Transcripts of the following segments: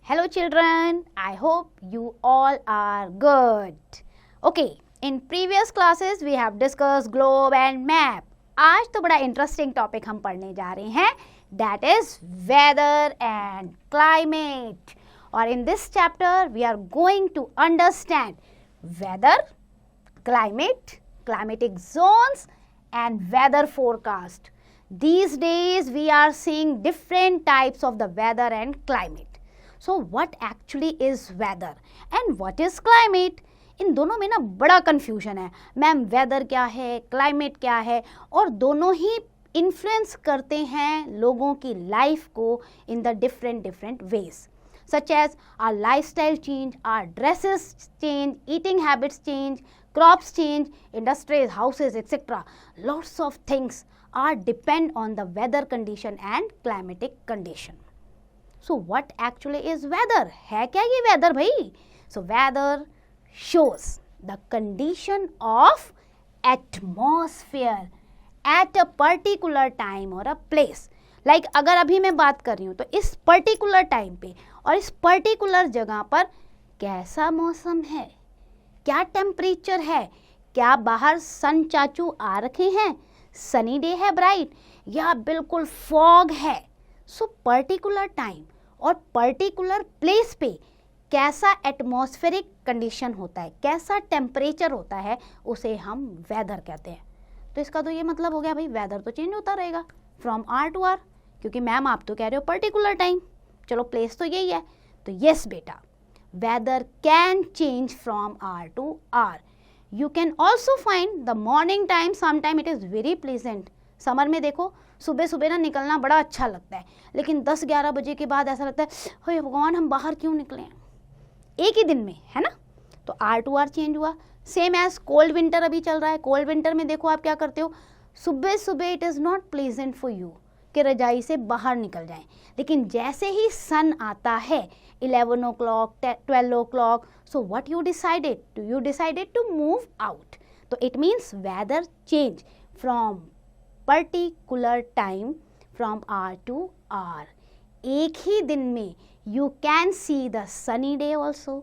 Hello children, I hope you all are good. Okay, in previous classes we have discussed globe and map. आज तो बड़ा interesting topic हम पढ़ने जा रहे हैं, that is weather and climate. और in this chapter we are going to understand weather, climate, climatic zones and weather forecast. These days we are seeing different types of the weather and climate. So what actually is weather and what is climate? इन दोनों में ना बड़ा confusion है ma'am, weather क्या है, climate क्या है, और दोनों ही इन्फ्लुएंस करते हैं लोगों की लाइफ को in the different ways, such as our lifestyle change, our dresses change, eating habits change, crops change, industries, houses, etc. Lots of things are depend on the weather condition and climatic condition. So what actually is weather? है क्या ये weather भाई? So weather shows the condition of atmosphere at a particular time or a place. Like अगर अभी मैं बात कर रही हूँ तो इस पर्टिकुलर टाइम पे और इस पर्टिकुलर जगह पर कैसा मौसम है, क्या टेम्परेचर है, क्या बाहर सन चाचू आ रखे हैं, सनी डे है ब्राइट, या बिल्कुल फॉग है. सो पर्टिकुलर टाइम और पर्टिकुलर प्लेस पे कैसा एटमॉस्फेरिक कंडीशन होता है, कैसा टेम्परेचर होता है, उसे हम वेदर कहते हैं. तो इसका तो ये मतलब हो गया भाई वेदर तो चेंज होता रहेगा फ्रॉम आर टू आर, क्योंकि मैम आप तो कह रहे हो पर्टिकुलर टाइम, चलो प्लेस तो यही है. तो यस बेटा, weather can change from hour to hour. You can also find the morning time sometime it is very pleasant. Summer में देखो सुबह सुबह ना निकलना बड़ा अच्छा लगता है, लेकिन 10-11 बजे के बाद ऐसा लगता है हे भगवान हम बाहर क्यों निकले हैं, एक ही दिन में, है ना. तो आर टू आर चेंज हुआ. सेम एज कोल्ड विंटर अभी चल रहा है. कोल्ड विंटर में देखो आप क्या करते हो, सुबह सुबह it is not pleasant for you कि रजाई से बाहर निकल जाएं, लेकिन जैसे ही सन आता है 11 o'clock 12 o'clock, so what you decided to move out. तो it means weather change from particular time from hour to hour. एक ही दिन में you can see the sunny day also,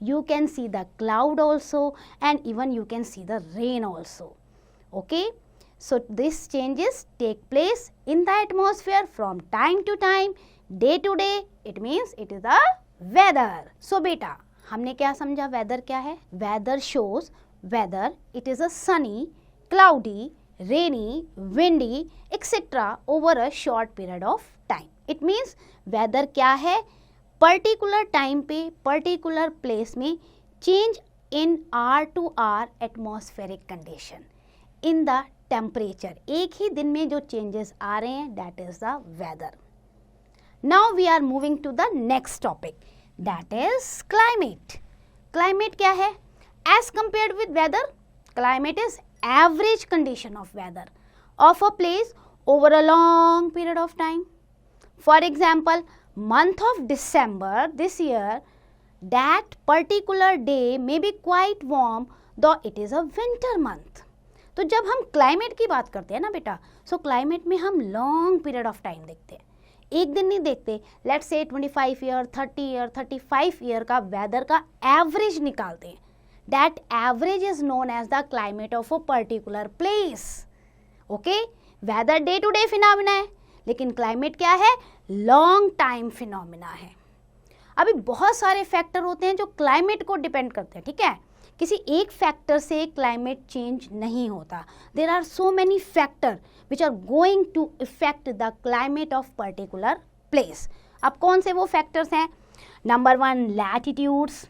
you can see the cloud also, and even you can see the rain also. Okay, so these changes take place in the atmosphere from time to time, day to day. It means it is the weather. So beta, हमने क्या समझा weather क्या है? Weather shows whether it is a sunny, cloudy, rainy, windy, etc. over a short period of time. It means weather क्या है? Particular time पे particular place में change in hour to hour atmospheric condition in the temperature. एक ही दिन में जो changes आ रहे हैं that is the weather. Now we are moving to the next topic that is climate. Climate क्या है? As compared with weather, climate is average condition of weather of a place over a long period of time. For example, month of December this year, that particular day may be quite warm though it is a winter month. तो जब हम climate की बात करते हैं ना बेटा, सो climate में हम लॉन्ग पीरियड ऑफ टाइम देखते हैं, एक दिन नहीं देखते. Let's say 25 year 30 year 35 year का वेदर का एवरेज निकालते हैं. That average is known as the climate of a particular place. Okay, weather day to day phenomena है, लेकिन क्लाइमेट क्या है? लॉन्ग टाइम फिनोमिना है. अभी बहुत सारे फैक्टर होते हैं जो क्लाइमेट को डिपेंड करते हैं, ठीक है. किसी एक फैक्टर से क्लाइमेट चेंज नहीं होता. There are so many factor which are going to effect the climate of particular place. अब कौन से वो फैक्टर्स हैं? Number 1 latitudes,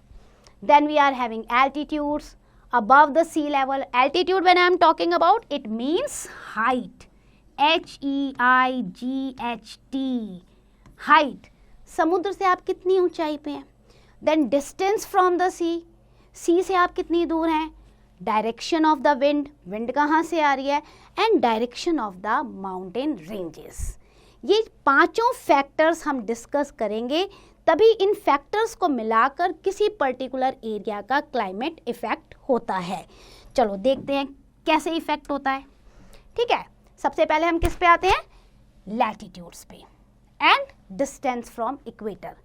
then we are having altitudes above the sea level. Altitude when I am talking about it means height, HEIGHT, height. समुद्र से आप कितनी ऊंचाई पे हैं. Then distance from the sea, sea से आप कितनी दूर हैं. Direction of the wind, wind कहाँ से आ रही है, and direction of the mountain ranges. ये पांचों फैक्टर्स हम डिस्कस करेंगे, तभी इन फैक्टर्स को मिलाकर किसी पर्टिकुलर एरिया का क्लाइमेट इफेक्ट होता है. चलो देखते हैं कैसे इफेक्ट होता है. ठीक है, सबसे पहले हम किस पे आते हैं? लैटिट्यूड्स पे एंड डिस्टेंस फ्रॉम इक्वेटर.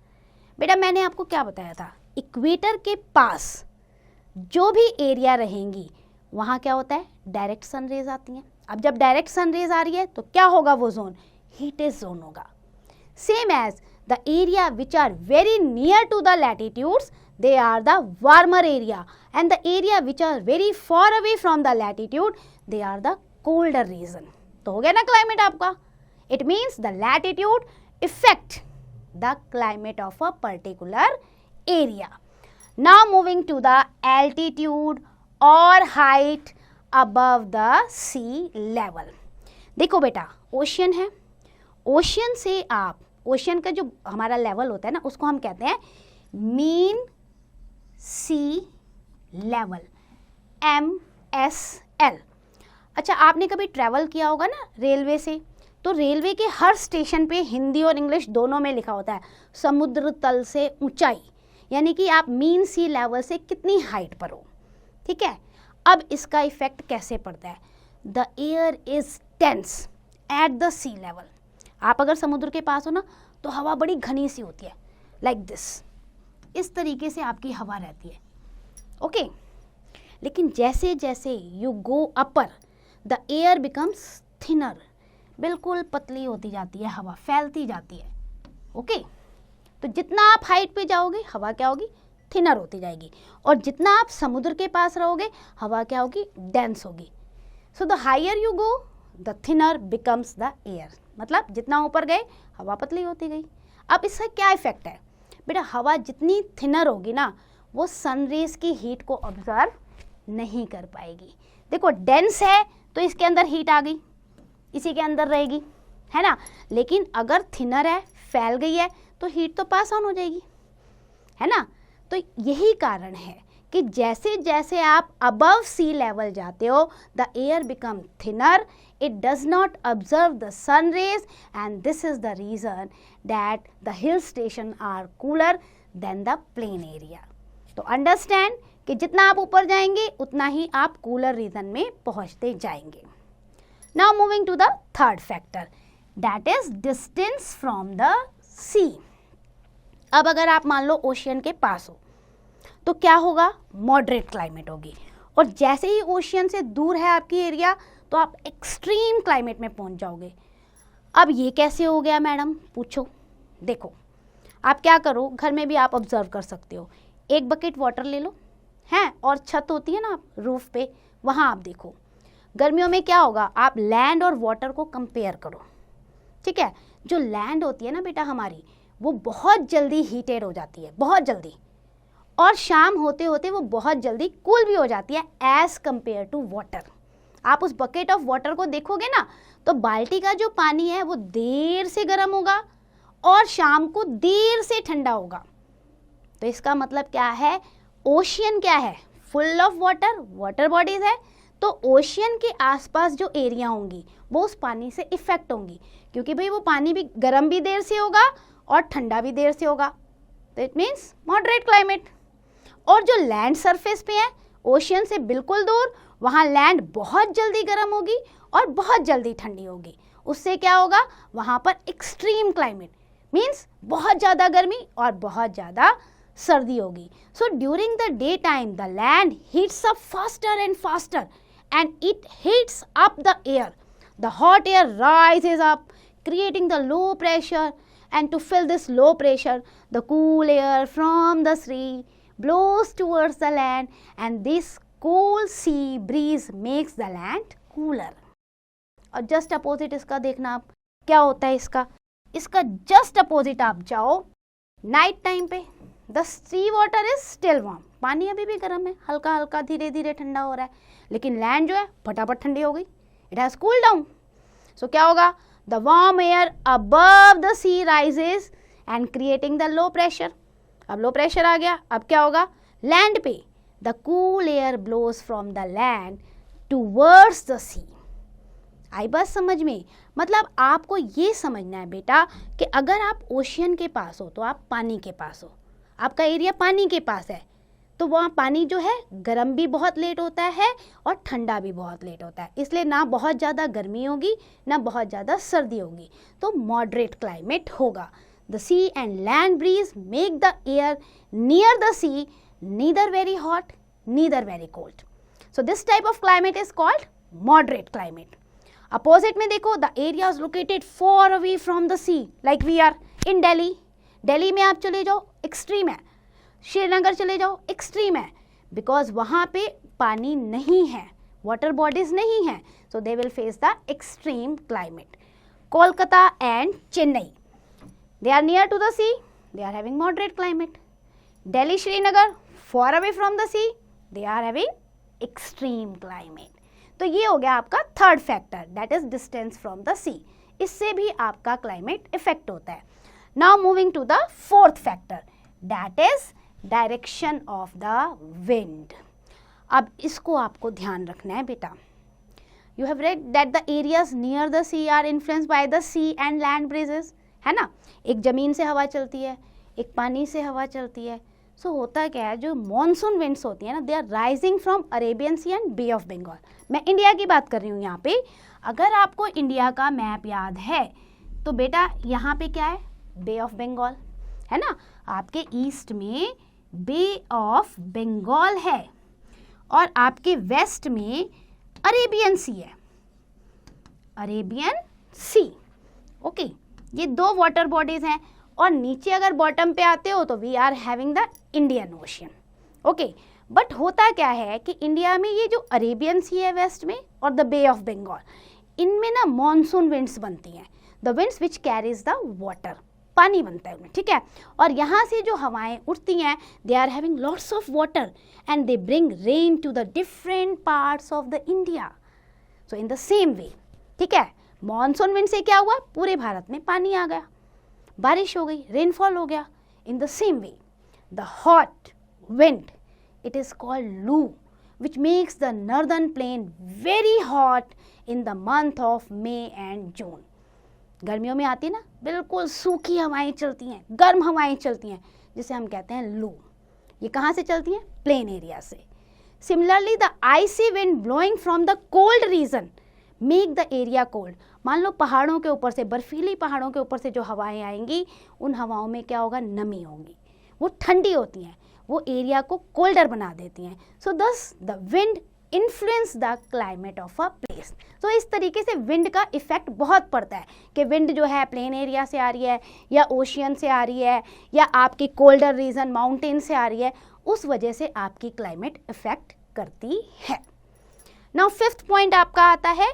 बेटा मैंने आपको क्या बताया था, इक्वेटर के पास जो भी एरिया रहेंगी वहाँ क्या होता है, डायरेक्ट सन रेज आती हैं। अब जब डायरेक्ट सन रेज आ रही है तो क्या होगा, वो जोन हीटेड जोन होगा। Same as the area which are very near to the latitudes, they are the warmer area, and the area which are very far away from the latitude, they are the colder region. तो हो गया ना climate आपका। It means the latitude affect the climate of a particular area. Now moving to the altitude or height above the sea level. देखो बेटा ocean है, ocean से आप, ओशियन का जो हमारा लेवल होता है ना उसको हम कहते हैं मीन सी लेवल, MSL। अच्छा आपने कभी ट्रैवल किया होगा ना रेलवे से, तो रेलवे के हर स्टेशन पे हिंदी और इंग्लिश दोनों में लिखा होता है समुद्र तल से ऊंचाई, यानी कि आप मीन सी लेवल से कितनी हाइट पर हो। ठीक है, अब इसका इफेक्ट कैसे पड़ता है, the air is dense at the sea level. आप अगर समुद्र के पास हो ना तो हवा बड़ी घनी सी होती है, लाइक दिस, इस तरीके से आपकी हवा रहती है। ओके, लेकिन जैसे जैसे you go upper the air becomes thinner, बिल्कुल पतली होती जाती है हवा, फैलती जाती है। ओके, तो जितना आप हाइट पे जाओगे हवा क्या होगी, थिनर होती जाएगी, और जितना आप समुद्र के पास रहोगे हवा क्या होगी, डेंस होगी। So the higher you go the thinner becomes the air, मतलब जितना ऊपर गए हवा पतली होती गई। अब इसका क्या इफेक्ट है बेटा, हवा जितनी थिनर होगी ना वो सनरेज की हीट को ऑब्जर्व नहीं कर पाएगी। देखो डेंस है तो इसके अंदर हीट आ गई, इसी के अंदर रहेगी, है ना, लेकिन अगर थिनर है, फैल गई है, तो हीट तो पास ऑन हो जाएगी, है ना। तो यही कारण है कि जैसे जैसे आप अबव सी लेवल जाते हो the air become thinner, it does not observe the sun rays, and this is the reason that the hill station are cooler than the plain area. तो understand कि जितना आप ऊपर जाएंगे उतना ही आप कूलर रीजन में पहुंचते जाएंगे। Now moving to the third factor, that is distance from the sea. अब अगर आप मान लो ओशियन के पास हो तो क्या होगा, मॉडरेट क्लाइमेट होगी, और जैसे ही ओशियन से दूर है आपकी एरिया तो आप एक्सट्रीम क्लाइमेट में पहुंच जाओगे। अब ये कैसे हो गया मैडम, पूछो। देखो आप क्या करो, घर में भी आप ऑब्जर्व कर सकते हो, एक बकेट वाटर ले लो, हैं, और छत होती है ना रूफ पे, वहाँ आप देखो गर्मियों में क्या होगा, आप लैंड और वाटर को कंपेयर करो। ठीक है, जो लैंड होती है ना बेटा हमारी, वो बहुत जल्दी हीटेड हो जाती है, बहुत जल्दी, और शाम होते होते वो बहुत जल्दी कूल भी हो जाती है एज कंपेयर टू वाटर। आप उस बकेट ऑफ वाटर को देखोगे ना तो बाल्टी का जो पानी है वो देर से गर्म होगा और शाम को देर से ठंडा होगा। तो इसका मतलब क्या है, ओशियन क्या है, full of water, water bodies है, तो ओशियन के आसपास जो एरिया होंगी वो उस पानी से इफेक्ट होंगी, क्योंकि भाई वो पानी भी गर्म भी देर से होगा और ठंडा भी देर से होगा, तो इट मीन्स मॉडरेट क्लाइमेट। और जो लैंड सरफेस पे है ओशियन से बिल्कुल दूर, वहाँ लैंड बहुत जल्दी गर्म होगी और बहुत जल्दी ठंडी होगी, उससे क्या होगा, वहाँ पर एक्सट्रीम क्लाइमेट मीन्स बहुत ज़्यादा गर्मी और बहुत ज़्यादा सर्दी होगी। So during the day time the land heats up faster and faster and it heats up the air, the hot air rises up creating the low pressure, and to fill this low pressure the cool air from the sea blows towards the land, and this cool sea breeze makes the land cooler. और just opposite इसका देखना आप क्या होता है, इसका just opposite आप जाओ नाइट टाइम पे, the sea water is still warm, पानी अभी भी गर्म है, हल्का हल्का धीरे धीरे ठंडा हो रहा है, लेकिन लैंड जो है फटाफट ठंडी हो गई, it has cooled down. So क्या होगा, the warm air above the sea rises and creating the low pressure. अब लो प्रेशर आ गया, अब क्या होगा, लैंड पे the cool air blows from the land towards the sea. आई बात समझ में, मतलब आपको ये समझना है बेटा कि अगर आप ओशियन के पास हो तो आप पानी के पास हो, आपका एरिया पानी के पास है, तो वहाँ पानी जो है गर्म भी बहुत लेट होता है और ठंडा भी बहुत लेट होता है, इसलिए ना बहुत ज़्यादा गर्मी होगी ना बहुत ज़्यादा सर्दी होगी, तो मॉडरेट क्लाइमेट होगा। the sea and land breeze make the air near the sea neither very hot neither very cold. So this type of climate is called moderate climate. Opposite में देखो, the areas located far away from the sea like we are in Delhi. Delhi में आप चले जाओ extreme है, श्रीनगर चले जाओ extreme है, बिकॉज वहाँ पे पानी नहीं है, वाटर बॉडीज नहीं है, so they will face the extreme climate. Kolkata and Chennai, they are near to the sea, they are having moderate climate. Delhi, Srinagar, far away from the sea, they are having extreme climate. तो ये हो गया आपका third factor, that is distance from the sea. इससे भी आपका climate effect होता है. Now moving to the fourth factor, that is direction of the wind. अब इसको आपको ध्यान रखना है बेटा. You have read that the areas near the sea are influenced by the sea and land breezes, है ना. एक ज़मीन से हवा चलती है, एक पानी से हवा चलती है. सो होता क्या है, जो मॉनसून विंड्स होती है ना, they are rising from Arabian sea and bay of Bengal. मैं इंडिया की बात कर रही हूँ यहाँ पे. अगर आपको इंडिया का मैप याद है तो बेटा यहाँ पे क्या है, बे ऑफ बंगाल है ना. आपके ईस्ट में बे ऑफ बंगाल है और आपके वेस्ट में अरेबियन सी है, अरेबियन सी. ओके, ये दो वाटर बॉडीज हैं. और नीचे अगर बॉटम पे आते हो तो we are having the Indian ocean. Okay, but होता क्या है कि इंडिया में ये जो अरेबियन सी है वेस्ट में और द बे ऑफ बंगाल, इनमें ना मॉनसून विंड्स बनती हैं, the winds which carries the water, पानी बनता है उनमें, ठीक है. और यहाँ से जो हवाएं उठती हैं, they are having lots of water and they bring rain to the different parts of the India. So in the same way, ठीक है, मॉनसून विंड से क्या हुआ, पूरे भारत में पानी आ गया, बारिश हो गई, रेनफॉल हो गया. In the same way the hot wind, it is called loo, which makes the northern plain very hot in the month of May and June. गर्मियों में आती है ना, बिल्कुल सूखी हवाएं चलती हैं, गर्म हवाएं चलती हैं, जिसे हम कहते हैं लू. ये कहाँ से चलती हैं, प्लेन एरिया से. Similarly the icy wind blowing from the cold region make the area cold. मान लो पहाड़ों के ऊपर से, बर्फीली पहाड़ों के ऊपर से जो हवाएं आएंगी, उन हवाओं में क्या होगा, नमी होगी, वो ठंडी होती हैं, वो एरिया को कोल्डर बना देती हैं. सो दस the wind influence the climate of a place. तो इस तरीके से विंड का इफेक्ट बहुत पड़ता है कि विंड जो है प्लेन एरिया से आ रही है या ओशियन से आ रही है या आपकी कोल्डर रीजन माउंटेन से आ रही है, उस वजह से आपकी क्लाइमेट इफेक्ट करती है. नाउ फिफ्थ पॉइंट आपका आता है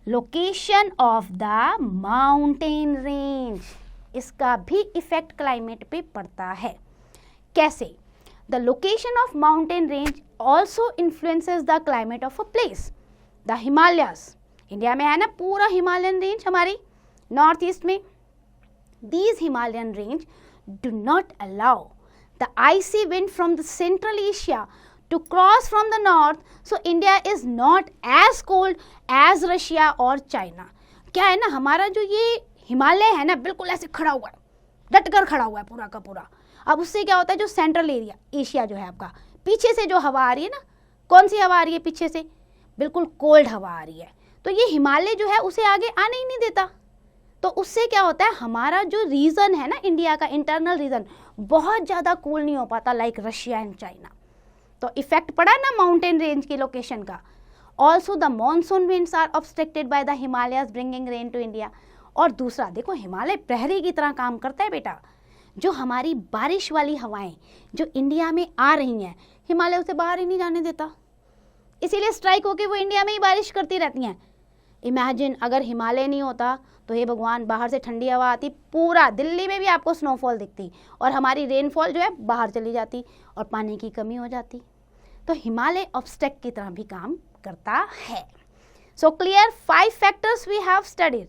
location of the mountain range. इसका भी इफेक्ट क्लाइमेट पे पड़ता है. कैसे? The location of mountain range also influences the climate of a place. The Himalayas, India में है ना पूरा हिमालयन रेंज हमारी नॉर्थ ईस्ट में. These Himalayan range do not allow the icy wind from the central Asia to cross from the north, so India is not as cold as Russia और China. क्या है ना, हमारा जो ये हिमालय है ना, बिल्कुल ऐसे खड़ा हुआ है, डट कर खड़ा हुआ है पूरा का पूरा. अब उससे क्या होता है, जो सेंट्रल एरिया एशिया जो है आपका, पीछे से जो हवा आ रही है ना, कौन सी हवा आ रही है पीछे से, बिल्कुल कोल्ड हवा आ रही है. तो ये हिमालय जो है उसे आगे आने ही नहीं देता. तो उससे क्या होता है, हमारा जो रीजन है ना इंडिया का इंटरनल रीजन, बहुत ज़्यादा कूल नहीं हो पाता लाइक रशिया एंड चाइना. तो इफेक्ट पड़ा ना माउंटेन रेंज की लोकेशन का. Also the monsoon winds are obstructed by the Himalayas bringing rain to India. और दूसरा देखो, हिमालय प्रहरी की तरह काम करता है बेटा. जो हमारी बारिश वाली हवाएं जो इंडिया में आ रही हैं, हिमालय उसे बाहर ही नहीं जाने देता, इसीलिए स्ट्राइक होकर वो इंडिया में ही बारिश करती रहती हैं. इमेजिन अगर हिमालय नहीं होता तो हे भगवान, बाहर से ठंडी हवा आती, पूरा दिल्ली में भी आपको स्नोफॉल दिखती और हमारी रेनफॉल जो है बाहर चली जाती और पानी की कमी हो जाती. तो हिमालय ऑब्स्टेक की तरह भी काम करता है. So clear, 5 factors we have studied: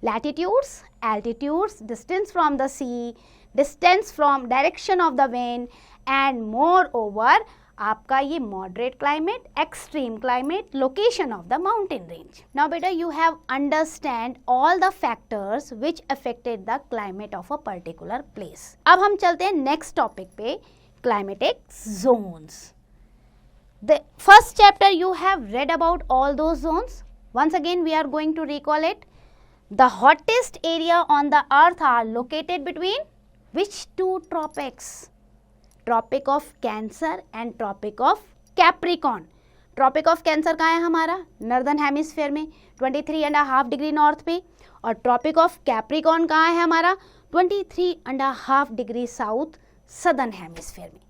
latitudes, altitudes, distance from the sea, distance from direction of the wind and moreover आपका ये moderate climate, extreme climate, location of the mountain range. Now बेटा you have understand all the factors which affected the climate of a particular place. अब हम चलते हैं next topic पे, climatic zones. The first chapter you have read about all those zones. Once again we are going to recall it. The hottest area on the earth are located between which two tropics? Tropic of Cancer and Tropic of Capricorn. Tropic of Cancer कहाँ है हमारा? Northern hemisphere में 23.5 degree north पे, और tropic of Capricorn कहाँ है हमारा? 23.5 degree south southern hemisphere में।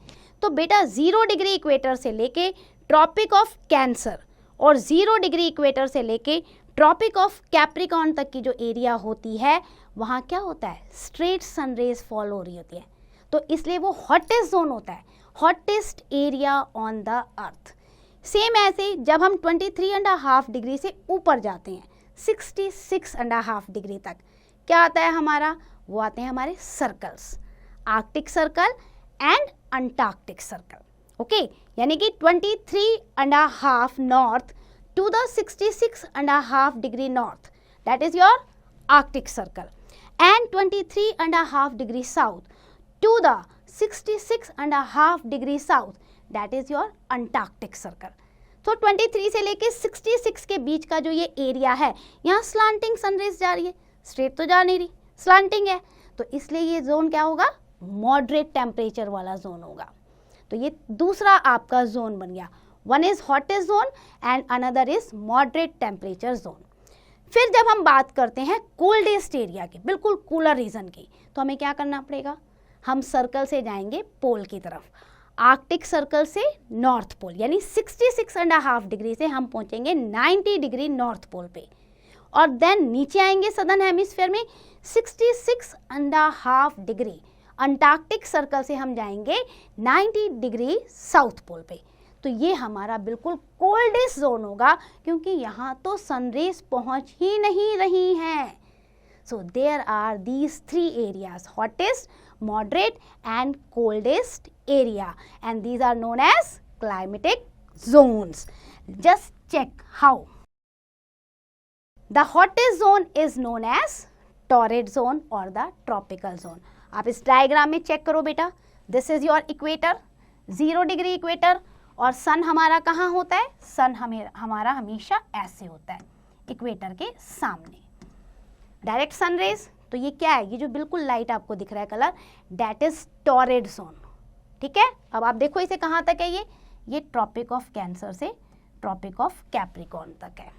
तो बेटा 0 डिग्री इक्वेटर से लेके ट्रॉपिक ऑफ कैंसर और 0 डिग्री इक्वेटर से लेके ट्रॉपिक ऑफ कैप्रिकॉर्न तक की जो एरिया होती है वहाँ क्या होता है? स्ट्रेट सनरेज फॉल हो रही होती है, तो इसलिए वो हॉटेस्ट जोन होता है, hottest area on the earth. Same ऐसे जब हम 23.5 डिग्री से ऊपर जाते हैं 66.5 डिग्री तक, क्या आता है हमारा? वो आते हैं हमारे circles, Arctic circle and Antarctic circle. Okay, यानी कि 23.5 north to the 66.5 degree north, that is your Arctic circle, and 23.5 degree south to the 66.5 degree south, that is your Antarctic circle. तो 23 से लेके 66 के बीच का जो ये एरिया है, यहाँ स्लांटिंग सनरेज जा रही है, स्ट्रेट तो जा नहीं रही, स्लांटिंग है, तो इसलिए ये जोन क्या होगा? मॉडरेट टेम्परेचर वाला जोन होगा। तो ये दूसरा आपका जोन बन गया, one is hottest zone and another is moderate temperature zone. फिर जब हम बात करते हैं कोल्डेस्ट एरिया की, बिल्कुल कूलर रीजन की, तो हमें क्या करना पड़ेगा? हम सर्कल से जाएंगे पोल की तरफ, आर्कटिक सर्कल से नॉर्थ पोल, यानी 66.5 डिग्री से हम पहुंचेंगे 90 डिग्री नॉर्थ पोल पे, और देन नीचे आएंगे सदर्न हेमिस्फीयर में 66.5 डिग्री, अंटार्कटिक सर्कल से हम जाएंगे 90 डिग्री साउथ पोल पे। तो ये हमारा बिल्कुल कोल्डेस्ट जोन होगा, क्योंकि यहाँ तो सनरेज पहुँच ही नहीं रही हैं। So there are these three areas, hottest, moderate and coldest area, and these are known as climatic zones. Just check how. The hottest zone is known as torrid zone or the tropical zone. आप इस diagram में check करो बेटा, this is your equator, 0 degree equator, और सन हमारा कहाँ होता है? सन हमारा हमेशा ऐसे होता है, इक्वेटर के सामने, डायरेक्ट सनरेज। तो ये क्या है? ये जो बिल्कुल लाइट आपको दिख रहा है colour, that is torrid zone. ठीक है, अब आप देखो इसे कहाँ तक है? ये ट्रॉपिक ऑफ कैंसर से ट्रॉपिक ऑफ कैप्रिकॉर्न तक है।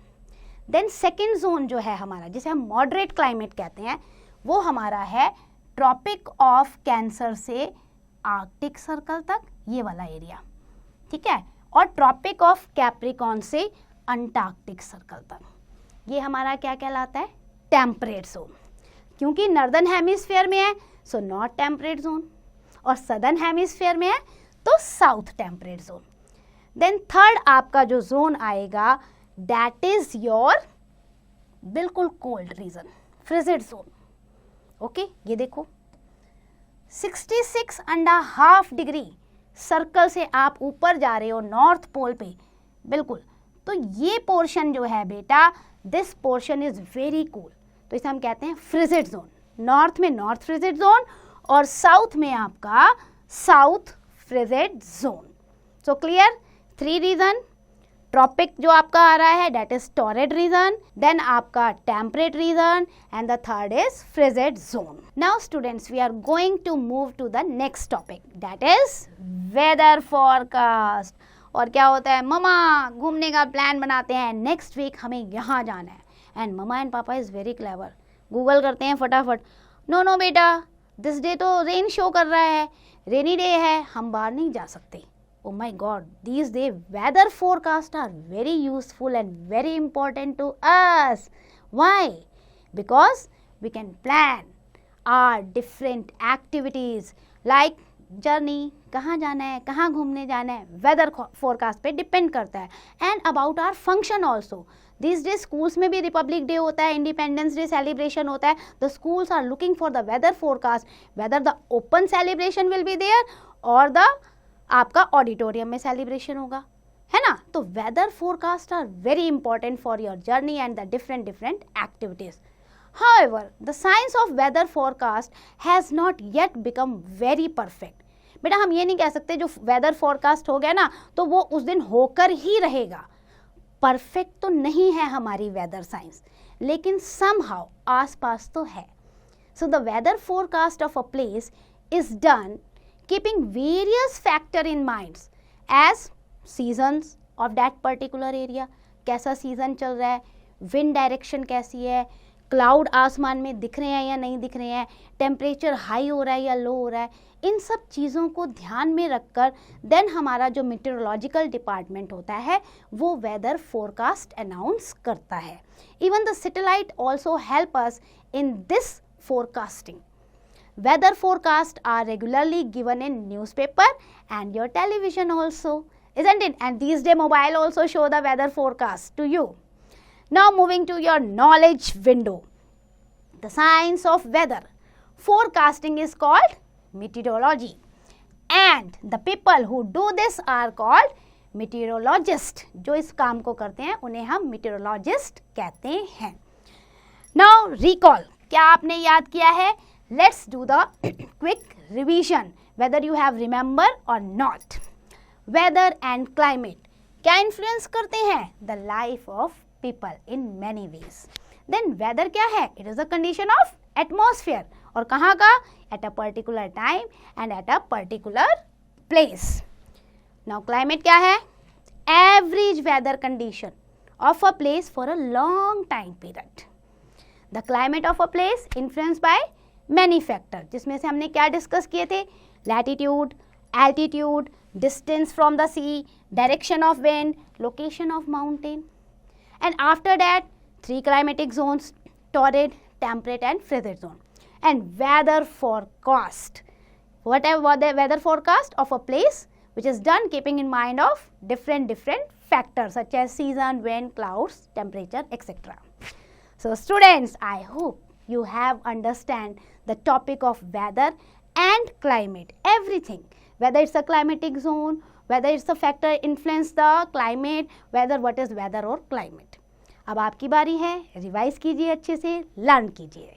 देन सेकेंड जोन जो है हमारा, जिसे हम मॉडरेट क्लाइमेट कहते हैं, वो हमारा है ट्रॉपिक ऑफ कैंसर से आर्कटिक सर्कल तक, ये वाला एरिया, ठीक है, और ट्रॉपिक ऑफ कैप्रिकॉर्न से अंटार्कटिक सर्कल तक, ये हमारा क्या कहलाता है? Temperate zone. क्योंकि नॉर्दर्न हेमिस्फीयर में है सो नॉट टेम्परेट जोन, और सदर्न हेमिस्फीयर में है तो south temperate zone. Then third आपका जो जोन आएगा, दैट इज योर बिल्कुल cold region, frigid zone. Okay, ये देखो 66.5 डिग्री सर्कल से आप ऊपर जा रहे हो नॉर्थ पोल पे, बिल्कुल, तो ये पोर्शन जो है बेटा, this portion is very cool, तो इसे हम कहते हैं फ्रिजिड जोन। नॉर्थ में नॉर्थ फ्रिजिड जोन और साउथ में आपका south frigid zone. So clear, 3 region, tropic जो आपका आ रहा है that is torrid region, then आपका temperate region, and the third is frigid zone. Now students, we are going to move to the next topic, that is weather forecast. और क्या होता है? ममा घूमने का प्लान बनाते हैं, नेक्स्ट वीक हमें यहाँ जाना है, एंड ममा एंड पापा इज़ वेरी क्लेवर, गूगल करते हैं फटाफट, नो बेटा दिस डे तो रेन शो कर रहा है, रेनी डे है, हम बाहर नहीं जा सकते। Oh my God, these day weather forecast are very useful and very important to us. Why? Because we can plan our different activities like journey, कहाँ जाना है, कहाँ घूमने जाना है, वेदर फोरकास्ट पे डिपेंड करता है, and about our function also. This day schools में भी रिपब्लिक डे होता है, इंडिपेंडेंस डे सेलिब्रेशन होता है, the schools are looking for the weather forecast, weather the open celebration will be there और द आपका ऑडिटोरियम में सेलिब्रेशन होगा, है ना। तो weather forecast are very important for your journey and the different activities. However, the science of weather forecast has not yet become very perfect. बेटा हम ये नहीं कह सकते जो वेदर फोरकास्ट हो गया ना तो वो उस दिन होकर ही रहेगा, परफेक्ट तो नहीं है हमारी वेदर साइंस। लेकिन somehow आसपास तो है. So the weather forecast of a place is done keeping various factor in mind as seasons of that particular area, कैसा सीजन चल रहा है, विंड डायरेक्शन कैसी है, क्लाउड आसमान में दिख रहे हैं या नहीं दिख रहे हैं, टेम्परेचर हाई हो रहा है या लो हो रहा है, इन सब चीज़ों को ध्यान में रखकर देन हमारा जो मीटेरोलॉजिकल डिपार्टमेंट होता है वो वेदर फोरकास्ट अनाउंस करता है. Even the satellite also help us in this forecasting. Weather forecasts are regularly given in newspaper and your television also, isn't it? And these days mobile also show the weather forecast to you. Now moving to your knowledge window. The science of weather forecasting is called meteorology, and the people who do this are called meteorologists. जो इस काम को करते हैं उन्हें हम meteorologist कहते हैं. Now recall, क्या आपने याद किया है? Let's do the quick revision whether you have remember or not. Weather and climate क्या influence करते हैं? The life of people in many ways. Then weather क्या है? It is a condition of atmosphere. और कहाँ का? At a particular time and at a particular place. Now climate क्या है? Average weather condition of a place for a long time period. The climate of a place influenced by many factors, जिसमें से हमने क्या discuss किए थे? Latitude, altitude, distance from the sea, direction of wind, location of mountain. And after that, 3 climatic zones: torrid, temperate and frigid zone. And weather forecast. Whatever the weather forecast of a place which is done keeping in mind of different factors such as season, wind, clouds, temperature, etc. So students, I hope you have understand the topic of weather and climate, everything, whether it's a climatic zone, whether it's a factor influence the climate, whether what is weather or climate. अब आपकी बारी है, revise कीजिए अच्छे से, learn कीजिए.